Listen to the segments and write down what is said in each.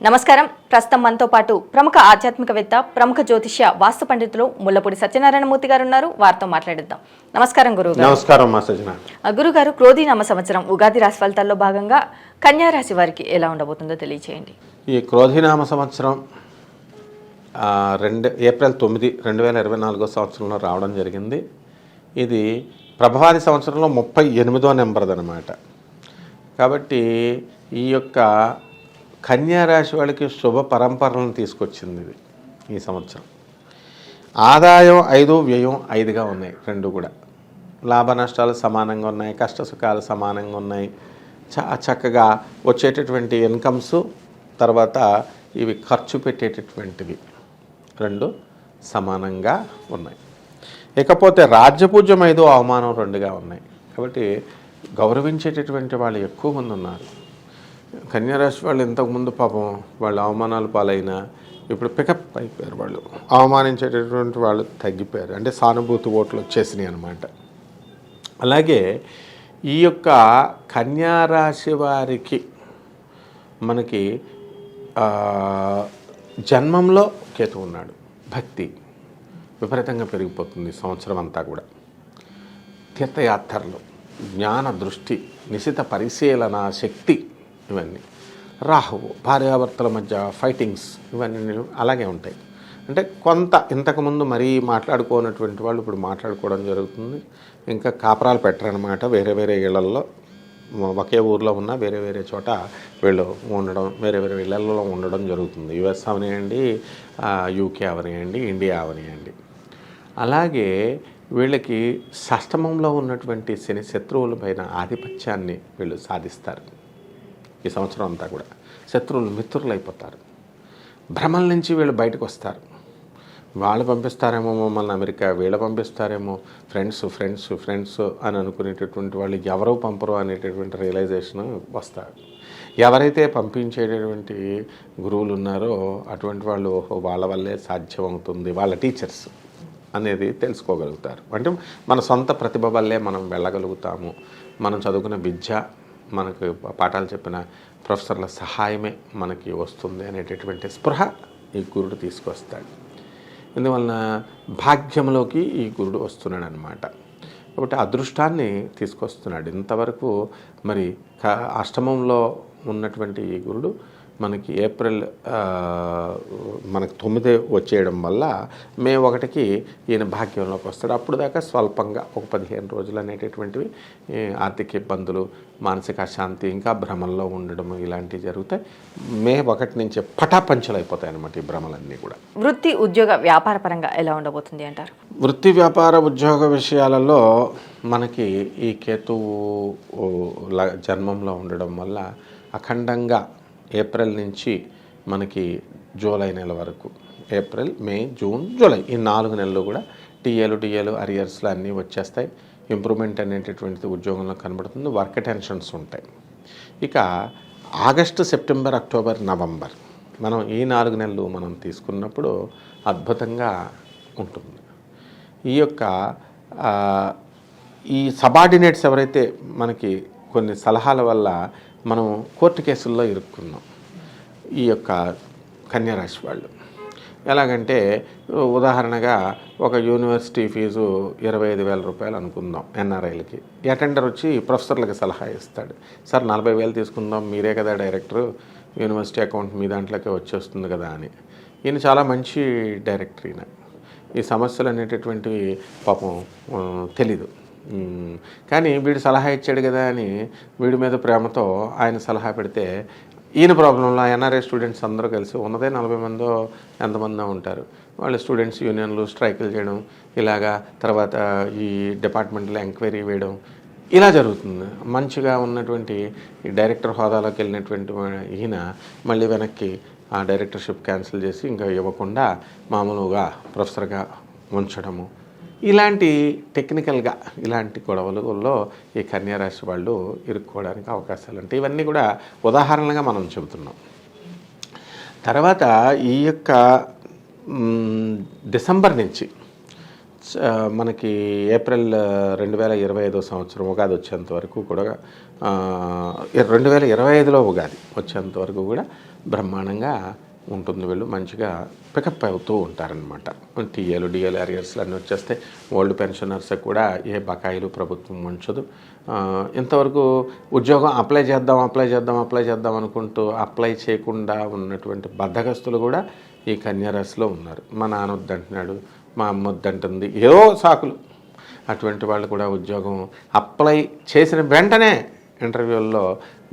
నమస్కారం. ప్రస్తుతం మనతో పాటు ప్రముఖ ఆధ్యాత్మికవేత్త, ప్రముఖ జ్యోతిష్య వాస్తు పండితులు ముల్లపూడి సత్యనారాయణమూర్తి గారు ఉన్నారు. వారితో మాట్లాడిద్దాం. నమస్కారం గురువుగారు. నమస్కారం మా సజ్జన. గురుగారు, క్రోధీనామ సంవత్సరం ఉగాది రాశి ఫలితాల్లో భాగంగా కన్యా రాశి వారికి ఎలా ఉండబోతుందో తెలియచేయండి. ఈ క్రోధీనామ సంవత్సరం ఏప్రిల్ 9, 2024 సంవత్సరంలో రావడం జరిగింది. ఇది ప్రభాది సంవత్సరంలో 38వ నెంబర్ది అనమాట. కాబట్టి ఈ యొక్క కన్యా రాశి వాళ్ళకి శుభ పరంపరలను తీసుకొచ్చింది ఇది ఈ సంవత్సరం. ఆదాయం 5, వ్యయం 5గా ఉన్నాయి. రెండు కూడా లాభ నష్టాలు సమానంగా ఉన్నాయి, కష్ట సుఖాలు సమానంగా ఉన్నాయి. చక్కగా వచ్చేటటువంటి ఇన్కమ్స్, తర్వాత ఇవి ఖర్చు పెట్టేటటువంటివి రెండు సమానంగా ఉన్నాయి. ఇకపోతే రాజ్యపూజ్యం 5, అవమానం 2గా ఉన్నాయి. కాబట్టి గౌరవించేటటువంటి వాళ్ళు ఎక్కువ మంది ఉన్నారు. కన్యారాశి వాళ్ళు ఇంతకుముందు పాపం వాళ్ళు అవమానాలు పాలైనా ఇప్పుడు పికప్ అయిపోయారు. వాళ్ళు అవమానించేటటువంటి వాళ్ళు తగ్గిపోయారు. అంటే సానుభూతి ఓట్లు వచ్చేసినాయి అన్నమాట. అలాగే ఈ యొక్క కన్యారాశి వారికి మనకి జన్మంలో కేతు ఉన్నాడు. భక్తి విపరీతంగా పెరిగిపోతుంది సంవత్సరం అంతా కూడా. తీర్థయాత్రలు, జ్ఞాన దృష్టి, నిశిత పరిశీలన శక్తి, ఇవన్నీ. రాహువు, భార్యాభర్తల మధ్య ఫైటింగ్స్, ఇవన్నీ అలాగే ఉంటాయి. అంటే కొంత ఇంతకుముందు మరీ మాట్లాడుకోనటువంటి వాళ్ళు ఇప్పుడు మాట్లాడుకోవడం జరుగుతుంది. ఇంకా కాపురాలు పెట్టరనమాట. వేరే వేరే ఇళ్లల్లో, ఒకే ఊర్లో ఉన్న వేరే వేరే చోట వీళ్ళు ఉండడం, వేరే వేరే ఇళ్లలో ఉండడం జరుగుతుంది. యుఎస్ అవనియండి, యూకే అవనియండి, ఇండియా అవనియండి. అలాగే వీళ్ళకి షష్టమంలో ఉన్నటువంటి శని శత్రువుల పైన ఆధిపత్యాన్ని వీళ్ళు సాధిస్తారు. ఈ సంవత్సరం అంతా కూడా శత్రువులు మిత్రులు అయిపోతారు. భ్రమల నుంచి వీళ్ళు బయటకు వస్తారు. వాళ్ళు పంపిస్తారేమో మమ్మల్ని అమెరికా, వీళ్ళు పంపిస్తారేమో ఫ్రెండ్స్ ఫ్రెండ్స్ ఫ్రెండ్స్ అని అనుకునేటటువంటి వాళ్ళు ఎవరో పంపరు అనేటటువంటి రియలైజేషన్ వస్తారు. ఎవరైతే పంపించేటటువంటి గురువులు ఉన్నారో అటువంటి వాళ్ళు వాళ్ళ వల్లే సాధ్యమవుతుంది, వాళ్ళ టీచర్స్ అనేది తెలుసుకోగలుగుతారు. అంటే మన సొంత ప్రతిభ వల్లే మనం వెళ్ళగలుగుతాము. మనం చదువుకున్న విద్య, మనకు పాఠాలు చెప్పిన ప్రొఫెసర్ల సహాయమే మనకి వస్తుంది అనేటటువంటి స్పృహ ఈ గురుడు తీసుకొస్తాడు. ఇందువలన భాగ్యంలోకి ఈ గురుడు వస్తున్నాడు అన్నమాట. కాబట్టి అదృష్టాన్ని తీసుకొస్తున్నాడు. ఇంతవరకు మరి అష్టమంలో ఉన్నటువంటి ఈ గురుడు మనకి ఏప్రిల్ మనకు 9 వచ్చేయడం వల్ల మే 1కి ఈయన భాగ్యంలోకి వస్తాడు. అప్పుడు దాకా స్వల్పంగా ఒక 15 రోజులు అనేటటువంటివి ఆర్థిక ఇబ్బందులు, మానసిక అశాంతి, ఇంకా భ్రమల్లో ఉండడం ఇలాంటివి జరుగుతాయి. మే 1 నుంచి పటాపంచలు అయిపోతాయి అన్నమాట ఈ భ్రమలన్నీ కూడా. వృత్తి, ఉద్యోగ, వ్యాపార పరంగా ఎలా ఉండబోతుంది అంటారు? వృత్తి, వ్యాపార, ఉద్యోగ విషయాలలో మనకి ఈ కేతువు జన్మంలో ఉండడం వల్ల అఖండంగా ఏప్రిల్ నుంచి మనకి జూలై నెల వరకు, ఏప్రిల్, మే, జూన్, జూలై ఈ 4 నెలలు కూడా డిఏలు అరియర్స్లు అన్నీ వచ్చేస్తాయి. ఇంప్రూవ్మెంట్ అనేటటువంటిది ఉద్యోగంలో కనబడుతుంది. వర్క్ టెన్షన్స్ ఉంటాయి. ఇక ఆగస్టు, సెప్టెంబర్, అక్టోబర్, నవంబర్ మనం ఈ 4 నెలలు మనం తీసుకున్నప్పుడు అద్భుతంగా ఉంటుంది. ఈ యొక్క ఈ సబార్డినేట్స్ ఎవరైతే మనకి కొన్ని సలహాల వల్ల మనం కోర్టు కేసుల్లో ఇరుక్కున్నాం ఈ యొక్క కన్యారాశి వాళ్ళు. ఎలాగంటే ఉదాహరణగా ఒక యూనివర్సిటీ ఫీజు 25,000 రూపాయలు అనుకుందాం ఎన్ఆర్ఐలకి. అటెండర్ వచ్చి ప్రొఫెసర్లకి సలహా ఇస్తాడు. సార్ 40,000 తీసుకుందాం, మీరే కదా డైరెక్టరు, యూనివర్సిటీ అకౌంట్ మీ దాంట్లోకే వచ్చేస్తుంది కదా అని. ఈయన చాలా మంచి డైరెక్టర్. ఈయన ఈ సమస్యలు అనేటటువంటివి పాపం తెలీదు. కానీ వీడు సలహా ఇచ్చాడు కదా అని వీడి మీద ప్రేమతో ఆయన సలహా పెడితే ఈయన ప్రాబ్లంలో ఎన్ఆర్ఐ స్టూడెంట్స్ అందరూ కలిసి ఉన్నదే 40 మందో ఎంతమందో ఉంటారు. వాళ్ళు స్టూడెంట్స్ యూనియన్లు స్ట్రైకులు చేయడం, ఇలాగా తర్వాత ఈ డిపార్ట్మెంట్లో ఎంక్వైరీ వేయడం, ఇలా జరుగుతుంది. మంచిగా ఉన్నటువంటి ఈ డైరెక్టర్ హోదాలోకి వెళ్ళినటువంటి ఈయన మళ్ళీ వెనక్కి ఆ డైరెక్టర్షిప్ క్యాన్సిల్ చేసి ఇంకా ఇవ్వకుండా మామూలుగా ప్రొఫెసర్గా ఉంచడము, ఇలాంటి టెక్నికల్గా ఇలాంటి గొడవలలో ఈ కన్యారాశి వాళ్ళు ఇరుక్కోవడానికి అవకాశాలు ఉంటాయి. ఇవన్నీ కూడా ఉదాహరణలుగా మనం చెబుతున్నాం. తర్వాత ఈ యొక్క డిసెంబర్ నుంచి మనకి ఏప్రిల్ 2025 సంవత్సరం ఉగాది వచ్చేంత వరకు కూడా 2025లో ఉగాది వచ్చేంత వరకు కూడా బ్రహ్మాండంగా ఉంటుంది. వీళ్ళు మంచిగా పికప్ అవుతూ ఉంటారనమాట. టీఏలు డిఏలు అరియర్స్లు అన్నీ వచ్చేస్తే ఓల్డ్ పెన్షనర్స్ కూడా ఏ బకాయిలు ప్రభుత్వం ఉంచదు. ఇంతవరకు ఉద్యోగం అప్లై చేద్దాం అనుకుంటూ అప్లై చేయకుండా ఉన్నటువంటి బద్ధకస్తులు కూడా ఈ కన్యారాశిలో ఉన్నారు. మా నాన్న వద్దంటున్నాడు, మా అమ్మ వద్దంటుంది, ఏవో సాకులు. అటువంటి వాళ్ళు కూడా ఉద్యోగం అప్లై చేసిన వెంటనే ఇంటర్వ్యూల్లో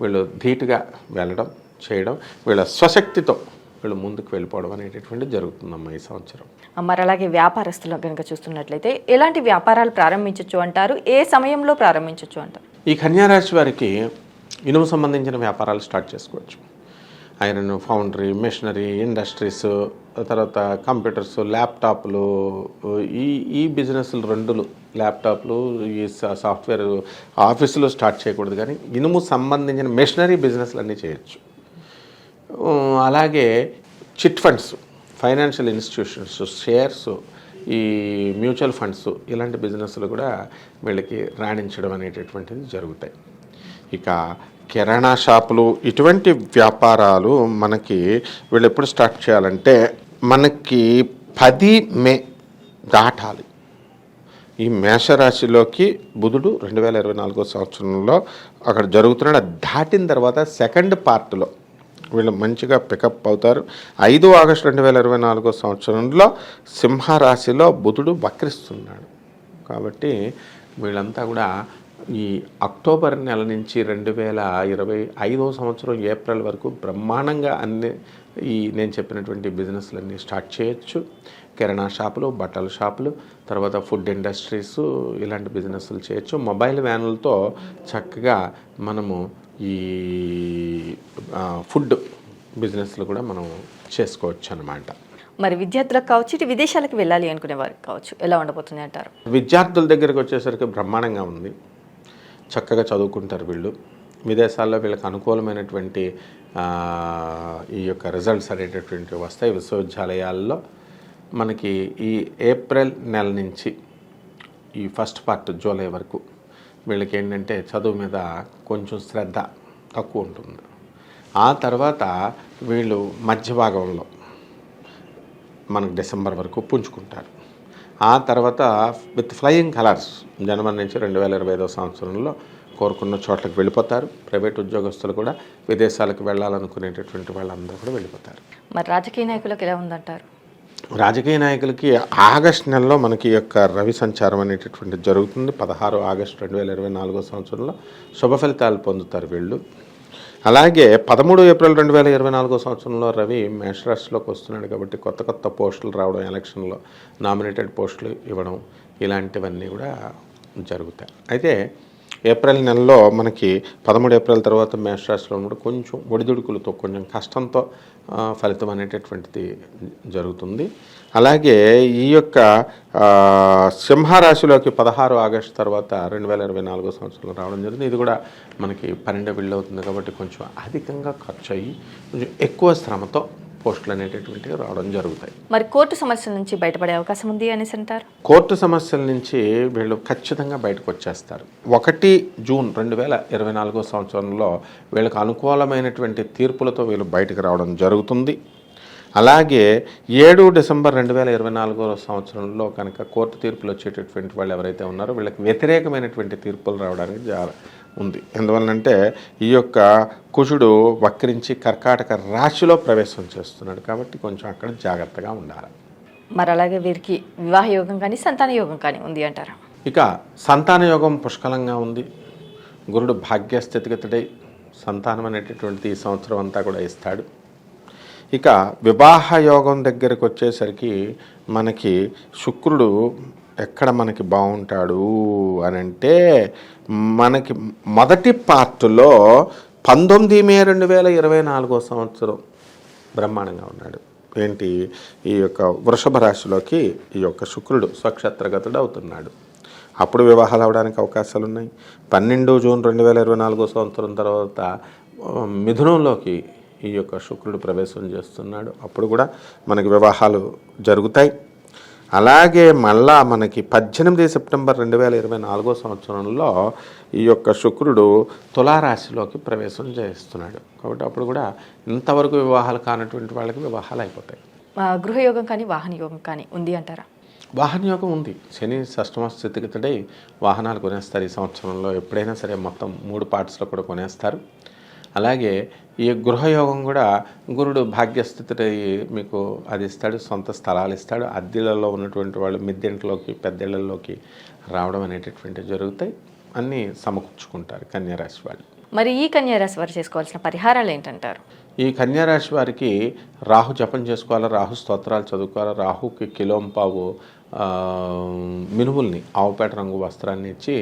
వీళ్ళు ధీటుగా వెళ్ళడం చేయడం, వీళ్ళ స్వశక్తితో వీళ్ళు ముందుకు వెళ్ళిపోవడం అనేటటువంటిది జరుగుతుందమ్మా ఈ సంవత్సరం. మరి అలాగే వ్యాపారస్తులు కనుక చూస్తున్నట్లయితే ఎలాంటి వ్యాపారాలు ప్రారంభించవచ్చు అంటారు, ఏ సమయంలో ప్రారంభించవచ్చు అంటారు? ఈ కన్యారాశి వారికి ఇనుము సంబంధించిన వ్యాపారాలు స్టార్ట్ చేసుకోవచ్చు. ఐరన్ ఫౌండరీ, మెషినరీ, ఇండస్ట్రీస్, తర్వాత కంప్యూటర్స్, ల్యాప్టాప్లు, ఈ బిజినెస్లు రెండులు, ల్యాప్టాప్లు, ఈ సాఫ్ట్వేర్ ఆఫీసులు స్టార్ట్ చేయకూడదు, కానీ ఇనుము సంబంధించిన మెషినరీ బిజినెస్లు అన్నీ చేయొచ్చు. అలాగే chit funds, financial institutions, shares, ఈ మ్యూచువల్ ఫండ్స్, ఇలాంటి బిజినెస్లు కూడా వీళ్ళకి రాణించడం అనేటటువంటిది జరుగుతాయి. ఇక కిరాణా షాపులు, ఇటువంటి వ్యాపారాలు మనకి వీళ్ళు ఎప్పుడు స్టార్ట్ చేయాలంటే మనకి 10 మే దాటాలి. ఈ మేషరాశిలోకి బుధుడు 2024 సంవత్సరంలో అక్కడ జరుగుతున్నాడు. దాటిన తర్వాత సెకండ్ పార్ట్లో వీళ్ళు మంచిగా పికప్ అవుతారు. 5 ఆగస్టు 2024 సంవత్సరంలో సింహరాశిలో బుధుడు వక్రిస్తున్నాడు. కాబట్టి వీళ్ళంతా కూడా ఈ అక్టోబర్ నెల నుంచి 2025 సంవత్సరం ఏప్రిల్ వరకు బ్రహ్మాండంగా అన్ని ఈ నేను చెప్పినటువంటి బిజినెస్లన్నీ స్టార్ట్ చేయొచ్చు. కిరాణా షాపులు, బట్టల షాపులు, తర్వాత ఫుడ్ ఇండస్ట్రీస్, ఇలాంటి బిజినెస్లు చేయొచ్చు. మొబైల్ వ్యానులతో చక్కగా మనము ఈ ఫుడ్ బిజినెస్లు కూడా మనం చేసుకోవచ్చు అన్నమాట. మరి విద్యార్థులకు కావచ్చు, ఇటు విదేశాలకు వెళ్ళాలి అనుకునే వారికి కావచ్చు, ఎలా ఉండబోతుంది అంటారు? విద్యార్థుల దగ్గరికి వచ్చేసరికి బ్రహ్మాండంగా ఉంది. చక్కగా చదువుకుంటారు వీళ్ళు. విదేశాల్లో వీళ్ళకి అనుకూలమైనటువంటి ఈ యొక్క రిజల్ట్స్ అనేటటువంటి వస్తాయి. విశ్వవిద్యాలయాల్లో మనకి ఈ ఏప్రిల్ నెల నుంచి ఈ ఫస్ట్ పార్ట్ జూలై వరకు వీళ్ళకి ఏంటంటే చదువు మీద కొంచెం శ్రద్ధ తక్కువ ఉంటుంది. ఆ తర్వాత వీళ్ళు మధ్య భాగంలో మనకు డిసెంబర్ వరకు పుంజుకుంటారు. ఆ తర్వాత విత్ ఫ్లయింగ్ కలర్స్ జనవరి నుంచి 2025 సంవత్సరంలో కోరుకున్న చోట్లకు వెళ్ళిపోతారు. ప్రైవేట్ ఉద్యోగస్తులు కూడా విదేశాలకు వెళ్ళాలనుకునేటటువంటి వాళ్ళందరూ కూడా వెళ్ళిపోతారు. మరి రాజకీయ నాయకులకు ఎలా ఉందంటారు? రాజకీయ నాయకులకి ఆగస్టు నెలలో మనకి యొక్క రవి సంచారం అనేటటువంటిది జరుగుతుంది. 16 ఆగస్టు 2024 సంవత్సరంలో శుభ ఫలితాలు పొందుతారు వీళ్ళు. అలాగే 13 ఏప్రిల్ 2024 సంవత్సరంలో రవి మేషరాశిలోకి వస్తున్నాడు. కాబట్టి కొత్త కొత్త పోస్టులు రావడం, ఎలక్షన్లో నామినేటెడ్ పోస్టులు ఇవ్వడం, ఇలాంటివన్నీ కూడా జరుగుతాయి. అయితే ఏప్రిల్ నెలలో మనకి 13 ఏప్రిల్ తర్వాత మేషరాశిలో కూడా కొంచెం ఒడిదుడుకులతో, కొంచెం కష్టంతో ఫలితం అనేటటువంటిది జరుగుతుంది. అలాగే ఈ యొక్క సింహరాశిలోకి 16 ఆగస్టు తర్వాత 2024 సంవత్సరంలో రావడం జరిగింది. ఇది కూడా మనకి 12 బిల్డ్ అవుతుంది. కాబట్టి కొంచెం అధికంగా ఖర్చు అయ్యి కొంచెం ఎక్కువ శ్రమతో పోస్టులు అనేటటువంటివి రావడం జరుగుతాయి. మరి కోర్టు సమస్యల నుంచి బయటపడే అవకాశం ఉంది అనేసి అంటారు? కోర్టు సమస్యల నుంచి వీళ్ళు ఖచ్చితంగా బయటకు వచ్చేస్తారు. 1 జూన్ 2024 సంవత్సరంలో వీళ్ళకి అనుకూలమైనటువంటి తీర్పులతో వీళ్ళు బయటకు రావడం జరుగుతుంది. అలాగే 7 డిసెంబర్ 2024 సంవత్సరంలో కనుక కోర్టు తీర్పులు వచ్చేటటువంటి వాళ్ళు ఎవరైతే ఉన్నారో వీళ్ళకి వ్యతిరేకమైనటువంటి తీర్పులు రావడానికి ఉంది. ఎందువల్లంటే ఈ యొక్క కుజుడు వక్రించి కర్కాటక రాశిలో ప్రవేశం చేస్తున్నాడు. కాబట్టి కొంచెం అక్కడ జాగ్రత్తగా ఉండాలి. మరి అలాగే వీరికి వివాహ యోగం కానీ సంతాన యోగం కానీ ఉంది అంటారా? ఇక సంతాన యోగం పుష్కలంగా ఉంది. గురుడు భాగ్యస్థితిగతుడై సంతానం అనేటటువంటిది ఈ సంవత్సరం అంతా కూడా ఇస్తాడు. ఇక వివాహ యోగం దగ్గరికి వచ్చేసరికి మనకి శుక్రుడు ఎక్కడ మనకి బాగుంటాడు అని అంటే మనకి మొదటి పార్టులో 19 మే 2024 సంవత్సరం బ్రహ్మాండంగా ఉన్నాడు. ఏంటి, ఈ యొక్క వృషభ రాశిలోకి ఈ యొక్క శుక్రుడు స్వక్షేత్రగతుడు అవుతున్నాడు. అప్పుడు వివాహాలు అవడానికి అవకాశాలు ఉన్నాయి. 12 జూన్ 2024 సంవత్సరం తర్వాత మిథునంలోకి ఈ యొక్క శుక్రుడు ప్రవేశం చేస్తున్నాడు. అప్పుడు కూడా మనకి వివాహాలు జరుగుతాయి. అలాగే మళ్ళా మనకి 18 సెప్టెంబర్ 2024 సంవత్సరంలో ఈ యొక్క శుక్రుడు తులారాశిలోకి ప్రవేశం చేస్తున్నాడు. కాబట్టి అప్పుడు కూడా ఇంతవరకు వివాహాలు కానటువంటి వాళ్ళకి వివాహాలు అయిపోతాయి. గృహయోగం కానీ వాహన యోగం కానీ ఉంది అంటారా? వాహన యోగం ఉంది. శని షష్టమ స్థితిగతుడై వాహనాలు కొనేస్తారు ఈ సంవత్సరంలో. ఎప్పుడైనా సరే మొత్తం 3 పార్ట్స్లో కూడా కొనేస్తారు. అలాగే ఈ గృహయోగం కూడా గురుడు భాగ్యస్థితుడై మీకు అది ఇస్తాడు, సొంత స్థలాలు ఇస్తాడు. అద్దెలలో ఉన్నటువంటి వాళ్ళు మిద్దెంట్లోకి పెద్దిళ్లలోకి రావడం అనేటటువంటివి జరుగుతాయి. అన్నీ సమకూర్చుకుంటారు కన్యారాశి వాళ్ళు. మరి ఈ కన్యారాశి వారు చేసుకోవాల్సిన పరిహారాలు ఏంటంటారు? ఈ కన్యారాశి వారికి రాహు జపం చేసుకోవాలి, రాహు స్తోత్రాలు చదువుకోవాలి. రాహుకి కిలోంపావు మినుముల్ని ఆవుపేట రంగు వస్త్రాన్ని ఇచ్చి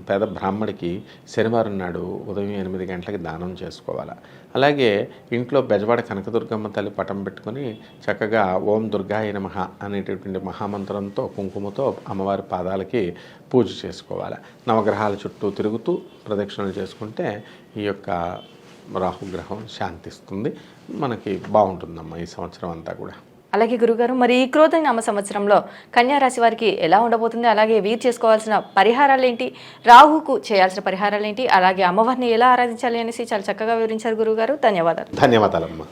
పేద బ్రాహ్మడికి శనివారం నాడు ఉదయం 8 గంటలకి దానం చేసుకోవాలి. అలాగే ఇంట్లో బెజవాడ కనకదుర్గమ్మ తల్లి పటం పెట్టుకొని చక్కగా ఓం దుర్గాయ నమః అనేటటువంటి మహామంత్రంతో కుంకుమతో అమ్మవారి పాదాలకి పూజ చేసుకోవాలి. నవగ్రహాల చుట్టూ తిరుగుతూ ప్రదక్షిణలు చేసుకుంటే ఈ యొక్క రాహుగ్రహం శాంతిస్తుంది. మనకి బాగుంటుందమ్మా ఈ సంవత్సరం అంతా కూడా. అలాగే గురుగారు, మరి ఈ క్రోధనామ సంవత్సరంలో కన్యారాశి వారికి ఎలా ఉండబోతుంది? అలాగే వీరు చేసుకోవాల్సిన పరిహారాలు ఏంటి? రాహుకు చేయాల్సిన పరిహారాలు ఏంటి? అలాగే అమ్మవారిని ఎలా ఆరాధించాలి అనేసి చాలా చక్కగా వివరించారు గురుగారు. ధన్యవాదాలు. ధన్యవాదాలమ్మా.